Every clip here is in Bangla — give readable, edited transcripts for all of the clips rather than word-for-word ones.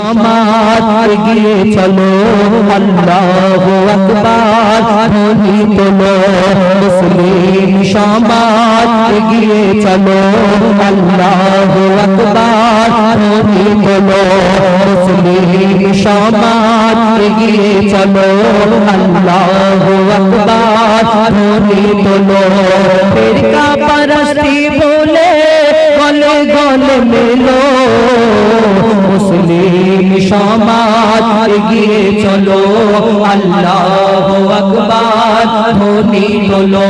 আমার এগিয়ে চলো আল্লাহু আকবার ধ্বনি তোলো মুসলিম সমাজ এগিয়ে চলো আল্লাহু আকবার ধ্বনি তোলো মুসলিম সমাজ এগিয়ে চলো আল্লাহু আকবার ধ্বনি তোলো ফিরকা পরস্তি বলে গলে গলে মিলো মুসলিম সমাজ এগিয়ে চলো আল্লাহু আকবার ধ্বনি তোলো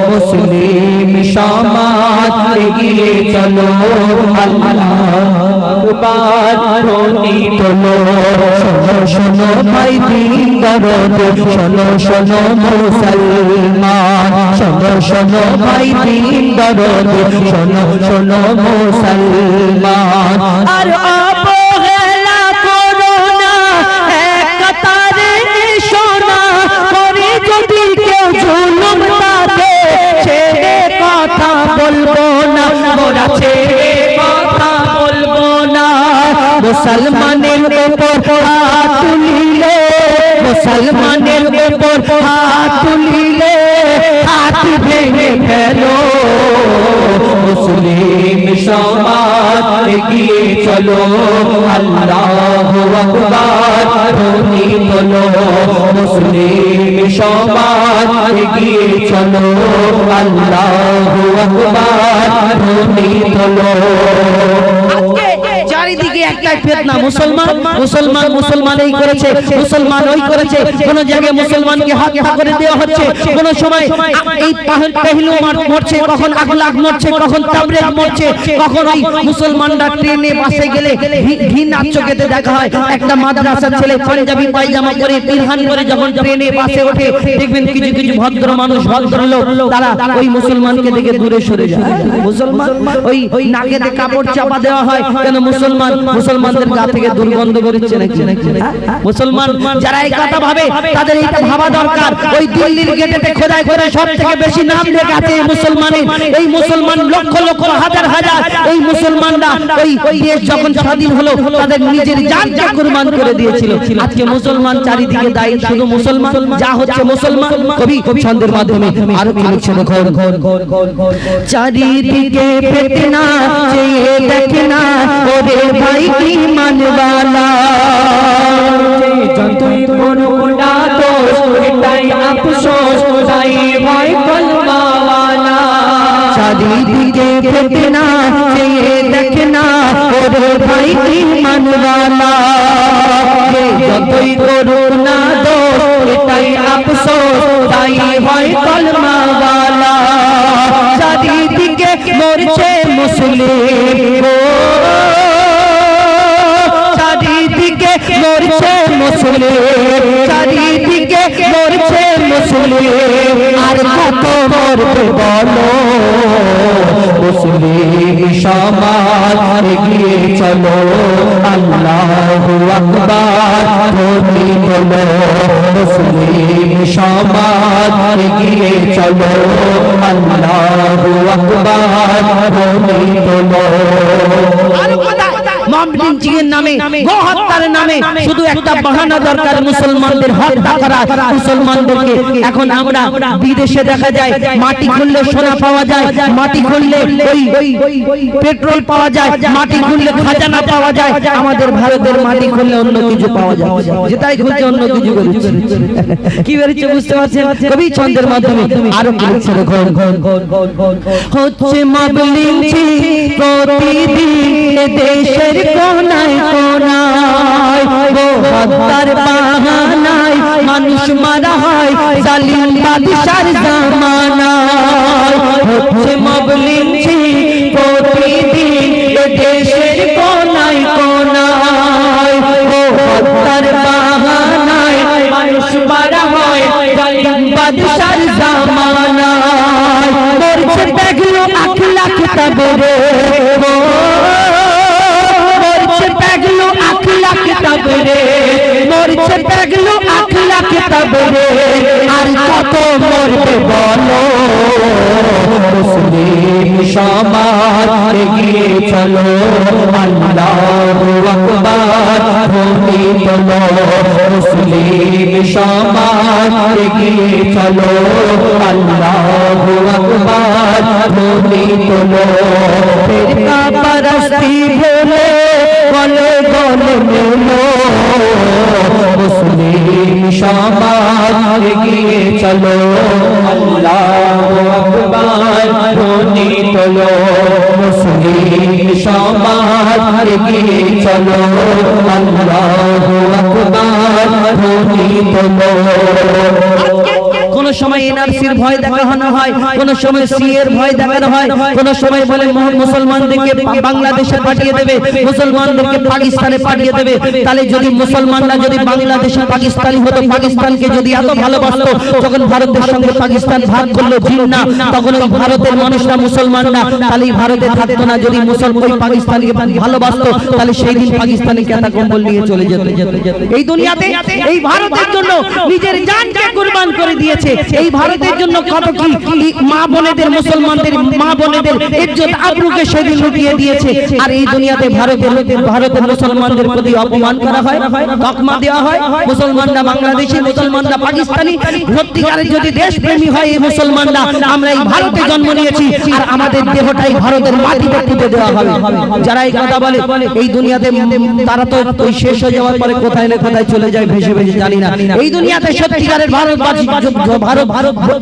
মুসলিম সমাজ এগিয়ে চলো আল্লাহু আকবার ধ্বনি তোলো শোনো শোনো ভাই দিন দরদ শোনো শোনো মুসলমান শোনো শোনো ভাই দিন দরদ শোনো শোনো মুসলমান আর অবহেলা করো না এক কাতারে শোনা করে যদি কেউ জুলুম তাকে ছেড়ে কথা বলবো না মোরা ছেড়ে কথা বলবো না মুসলমানের উপর হাত তুলিলে মুসলমানের উপর হাত তুলিলে হাত ভেঙে ফেলো মুসলিম সমাজ এগিয়ে চলো আল্লাহু আকবার ধ্বনি তোলো মুসলিম সমাজ এগিয়ে চলো আল্লাহু আকবার ধ্বনি তোলো চারিদিকে একটাই ফিতনা মুসলমান মুসলমান মুসলমান এই করেছে মুসলমান ওই করেছে কোন জায়গায় মুসলমানকে হত্যা করে দেওয়া হচ্ছে কোন সময় এই পেহলু মরছে কখন আগলাগ মরছে কখন তাবরেজ মরছে কখন ওই মুসলমানরা ট্রেনে বাসে গেলে ঘৃণার চোখেতে দেখা হয় একটা মাদ্রাসার ছেলে পাঞ্জাবি পায়জামা পরে পিরহান পরে যখন ট্রেনে বাসে ওঠে দেখবেন কিছু কিছু ভদ্র মানুষ ভদ্রলোক তারা ওই মুসলমানকে দেখে দূরে সরে যায় মুসলমান ওই নাকেতে কাপড় চাপা দেওয়া হয় কেন মুসলমান মুসলমানদের গা থেকে দুর্গন্ধ বেরোচ্ছে নাকি মুসলমান যারা এই কথা ভাবে তাদের এটা ভাবা দরকার ওই দিল্লির গেটেতে খোদাই করে সবথেকে বেশি নাম লেখা আছে মুসলমানের এই মুসলমান লক্ষ লক্ষ হাজার হাজার এই মুসলমানরা ওই দেশ যখন স্বাধীন হলো তাদের নিজের জানকে কুরবান করে দিয়েছিল আজকে মুসলমান চারিদিকে দায়ী শুধু মুসলমান যা হচ্ছে মুসলমান কবি ছন্দের মাধ্যমে আরো কি লিখছে দেখো চারিদিকে ফিতনা চেয়ে দেখনা ওরে ভাই ঈমান वाला যতই করুণা দোষ এটাই আফসোস তাই ভাই কলমা वाला চারিদিকে ফিতনা চেয়ে দেখনা ওরে ভাই ঈমান वाला যতই করুণা দোষ এটাই আফসোস তাই ভাই কলমা वाला চারিদিকে মরছে মুসলিম চারিদিকে মরছে মুসলিম চারিদিকে মরছে মুসলিম আর কত মরবে বলো মুসলিম সমাজ এগিয়ে চলো আল্লাহু আকবার ধ্বনি তোলো মুসলিম সমাজ এগিয়ে চলো আল্লাহু আকবার ধ্বনি তোলো মমলিঞ্চিংয়ের নামে গোহত্যার নামে শুধু একটা বাহানা দরকার মুসলমানদের হত্যা করা মুসলমানদেরকে এখন আমরা বিদেশে দেখা যায় মাটি খুললে সোনা পাওয়া যায় মাটি খুললে ওই পেট্রোল পাওয়া যায় মাটি খুললে খাজানা পাওয়া যায় আমাদের ভারতের মাটি খুললে অন্য কিছু পাওয়া যায় যেটাই খুলছে অন্য কিছু করছে কি বেরিয়েছে বুঝতে পারছেন কবি ছন্দের মাধ্যমে আরো কি লিখছে দেখো হচ্ছে মমলিঞ্চিং প্রতিদিন দেশের কোনায় কোনায় হত্যার বাহানায় মানুষ মারা হয় জালিম বাদশার জামানায় হচ্ছে মমলিঞ্চিং প্রতিদিন দেশের কোনায় কোনায় হত্যার বাহানায় মানুষ মারা হয় জালিম বাদশার জামানায় মরছে পেগলো আখলাক তবরে মরছে পেগলো আখলাক তবরে আর কত মরবে বলো মুসলিম সমাজ এগিয়ে চলো আল্লাহু আকবার ধ্বনি তোলো মুসলিম সমাজ এগিয়ে চলো আল্লাহু আকবার ধ্বনি তোলো ফিরকা পরস্তি ভুলে গলে গলে মিলো মুসলিম সমাজ এগিয়ে চলো আল্লাহু আকবার ধ্বনি তোলো মুসলিম সমাজ এগিয়ে চলো আল্লাহু আকবার ধ্বনি তোলো কোন সময় এনআরসির ভয় দেখানো হয় কোন সময় সিএর ভয় দেখানো হয় কোন সময় বলে মুসলমানদেরকে বাংলাদেশে পাঠিয়ে দেবে মুসলমানদেরকে পাকিস্তানে পাঠিয়ে দেবে তাহলে যদি মুসলমানরা যদি বাংলাদেশে পাকিস্তানি হতো পাকিস্তানকে যদি এত ভালোবাসতো যখন ভারতের সঙ্গে পাকিস্তান ভাগ করলো জিন্না তখন ওই ভারতের মানুষরা মুসলমানরা তাহলে ভারতে থাকতো না যদি মুসলমান পাকিস্তানকে ভালোবাসতো তাহলে সেই দিন পাকিস্তানে কেতা কম্বল নিয়ে চলে যেত এই দুনিয়াতে এই ভারতের জন্য নিজের জানকে কুরবান করে দিয়েছে এই ভারতের জন্য কত কি মা বোনেদের মুসলমানদের মা বোনেদের ইজ্জত আবরুকে সেদিন লুটিয়ে দিয়েছে আর এই দুনিয়াতে ভারতের মুসলমানদের প্রতি অপমান করা হয় তকমা দেওয়া হয় মুসলমানরা বাংলাদেশি মুসলমানরা পাকিস্তানি সত্যিকারের যদি দেশপ্রেমী হয় এই মুসলমানরা আমরা এই ভারতে জন্ম নিয়েছি আর আমাদের দেহটাই ভারতের মাটিতে পুঁতে দেওয়া হবে যারা এই কথা বলে এই দুনিয়াতে তারা তো ওই শেষ হয়ে যাওয়ার পরে কোথায় না কোথায় চলে যায় ভেসে ভেসে জানি না এই দুনিয়াতে সত্যিকারের ভারতবাসী ভারত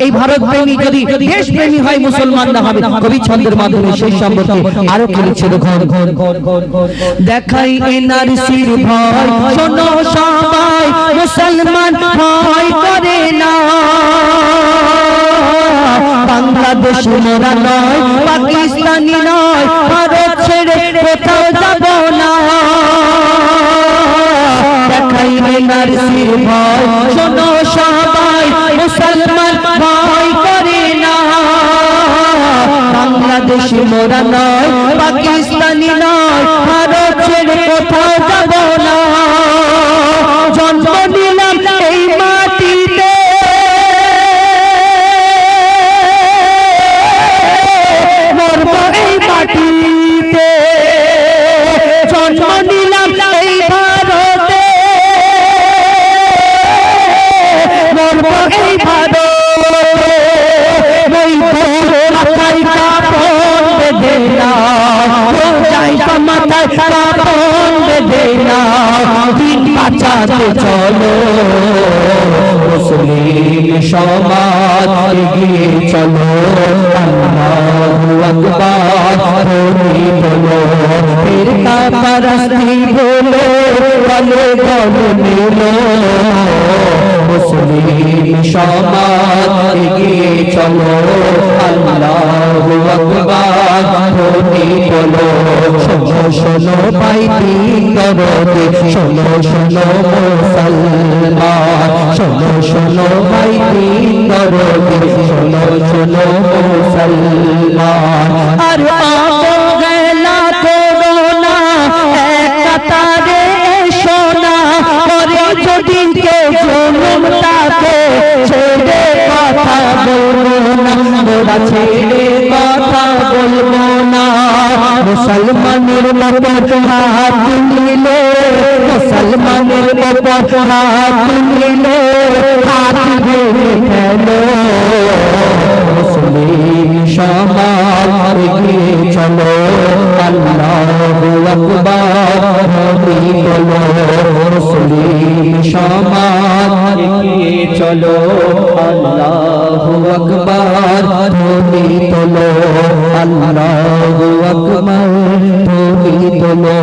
এই ভারত প্রেমী যদি দেশ প্রেমী হয় মুসলমানরা হবে কবি ছন্দের মাধ্যমে সেই সম্পর্কে আরো কি লিখছে দেখাই এনআরসির ভয় শোনো সবাই মুসলমান ভয় করে না বাংলাদেশ মোরা নয় পাকিস্তানি নয় ভারত ছেড়ে কোথাও যাব না দেখাই এনআরসির ভয় শোনো সবাই মুসলমান ভয় করে না বাংলাদেশ মোরা নয় পাকিস্তানি নয় ভারত ছেড়ে কোথাও যাব না জন্ম নিলাম এই মাটিতে মরব এই মাটিতে জন্ম নিলাম এই ভারতে মরব এই ভারতে মাথায় কাপড় বেঁধে নাও জায়গা মাথায় কাপড় বেঁধে নাও দিন বাঁচাতে চলো মুসলিম সমাজ এগিয়ে চলো আল্লাহু আকবার ধ্বনি তোলো ফিরকা পরস্তি ভুলে গলে গলে মিলো মুসলিম সমাজ এগিয়ে চলো আল্লাহু আকবার ধ্বনি তোলো শোনো শোনো ভাই দিন দরদে শোনো শোনো মুসলমান শোনো শোনো ভাই দিন দরদে শোনো শোনো মুসলমান আর অবহেলা করো না এক কাতারে এসো না পরে যদি কেউ জুলুমটাকে ছেড়ে কথা বলবো না মোরা ছেড়ে কথা বলবো না মুসলমানের উপর হাত তুলিলে মুসলমানের উপর হাত তুলিলে হাত ভেঙে ফেলো মুসলিম সমাজ এগিয়ে চলো আল্লাহু আকবার ধ্বনি তোলো মুসলিম সমাজ এগিয়ে চলো আল্লাহু আকবার ধ্বনি তোলো আল্লাহু আকবার ধ্বনি তোলো